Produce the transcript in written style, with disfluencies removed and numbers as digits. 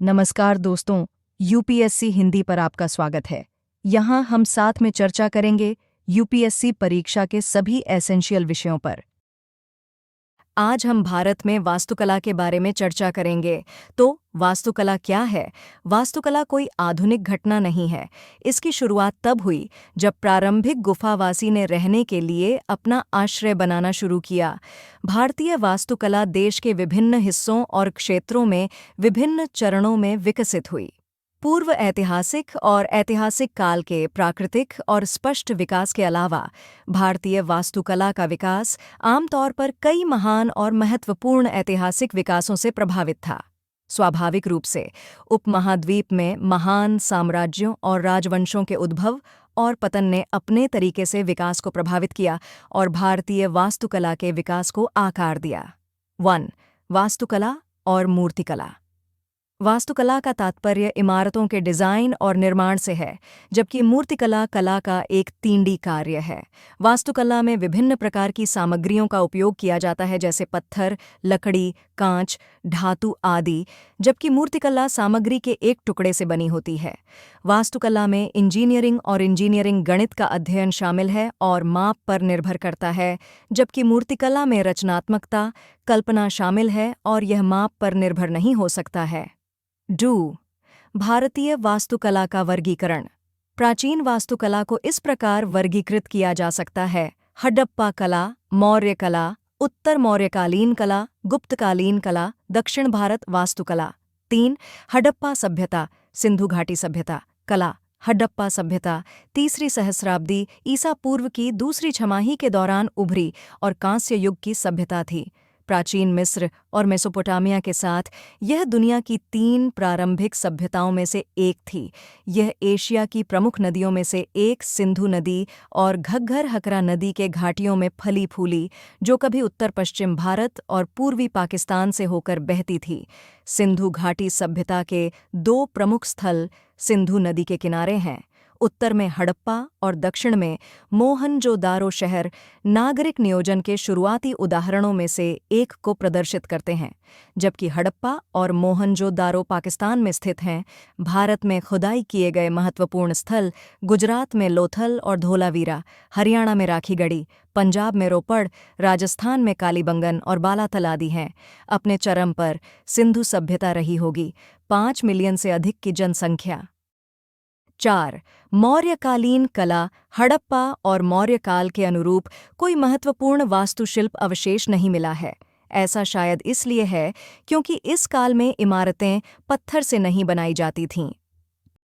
नमस्कार दोस्तों, यूपीएससी हिंदी पर आपका स्वागत है। यहाँ हम साथ में चर्चा करेंगे यूपीएससी परीक्षा के सभी एसेंशियल विषयों पर। आज हम भारत में वास्तुकला के बारे में चर्चा करेंगे। तो वास्तुकला क्या है? वास्तुकला कोई आधुनिक घटना नहीं है। इसकी शुरुआत तब हुई जब प्रारंभिक गुफावासी ने रहने के लिए अपना आश्रय बनाना शुरू किया। भारतीय वास्तुकला देश के विभिन्न हिस्सों और क्षेत्रों में विभिन्न चरणों में विकसित हुई। पूर्व ऐतिहासिक और ऐतिहासिक काल के प्राकृतिक और स्पष्ट विकास के अलावा भारतीय वास्तुकला का विकास आमतौर पर कई महान और महत्वपूर्ण ऐतिहासिक विकासों से प्रभावित था। स्वाभाविक रूप से उपमहाद्वीप में महान साम्राज्यों और राजवंशों के उद्भव और पतन ने अपने तरीके से विकास को प्रभावित किया और भारतीय वास्तुकला के विकास को आकार दिया। 1. वास्तुकला और मूर्तिकला। वास्तुकला का तात्पर्य इमारतों के डिजाइन और निर्माण से है, जबकि मूर्तिकला कला का एक तीनडी कार्य है। वास्तुकला में विभिन्न प्रकार की सामग्रियों का उपयोग किया जाता है, जैसे पत्थर, लकड़ी, कांच, धातु आदि, जबकि मूर्तिकला सामग्री के एक टुकड़े से बनी होती है। वास्तुकला में इंजीनियरिंग और इंजीनियरिंग गणित का अध्ययन शामिल है और माप पर निर्भर करता है, जबकि मूर्तिकला में रचनात्मकता, कल्पना शामिल है और यह माप पर निर्भर नहीं हो सकता है। 2. भारतीय वास्तुकला का वर्गीकरण। प्राचीन वास्तुकला को इस प्रकार वर्गीकृत किया जा सकता है: हडप्पा कला, मौर्य कला, उत्तर मौर्यकालीन कला, गुप्तकालीन कला, दक्षिण भारत वास्तुकला। 3. हडप्पा सभ्यता, सिंधु घाटी सभ्यता। कला। हडप्पा सभ्यता 3री सहस्राब्दी ईसा पूर्व की दूसरी छमाही के दौरान उभरी और कांस्य युग की सभ्यता थी। प्राचीन मिस्र और मेसोपोटामिया के साथ यह दुनिया की 3 प्रारंभिक सभ्यताओं में से एक थी। यह एशिया की प्रमुख नदियों में से एक सिंधु नदी और घग्गर हकरा नदी के घाटियों में फली फूली, जो कभी उत्तर पश्चिम भारत और पूर्वी पाकिस्तान से होकर बहती थी। सिंधु घाटी सभ्यता के 2 प्रमुख स्थल सिंधु नदी के किनारे हैं। उत्तर में हड़प्पा और दक्षिण में मोहनजोदारो शहर नागरिक नियोजन के शुरुआती उदाहरणों में से एक को प्रदर्शित करते हैं। जबकि हड़प्पा और मोहनजोदारो पाकिस्तान में स्थित हैं, भारत में खुदाई किए गए महत्वपूर्ण स्थल गुजरात में लोथल और धोलावीरा, हरियाणा में राखीगढ़ी, पंजाब में रोपड़, राजस्थान में कालीबंगन और बालातल आदि हैं। अपने चरम पर सिंधु सभ्यता रही होगी। 5 मिलियन से अधिक की जनसंख्या। 4. मौर्यकालीन कला। हड़प्पा और मौर्यकाल के अनुरूप कोई महत्वपूर्ण वास्तुशिल्प अवशेष नहीं मिला है। ऐसा शायद इसलिए है क्योंकि इस काल में इमारतें पत्थर से नहीं बनाई जाती थीं,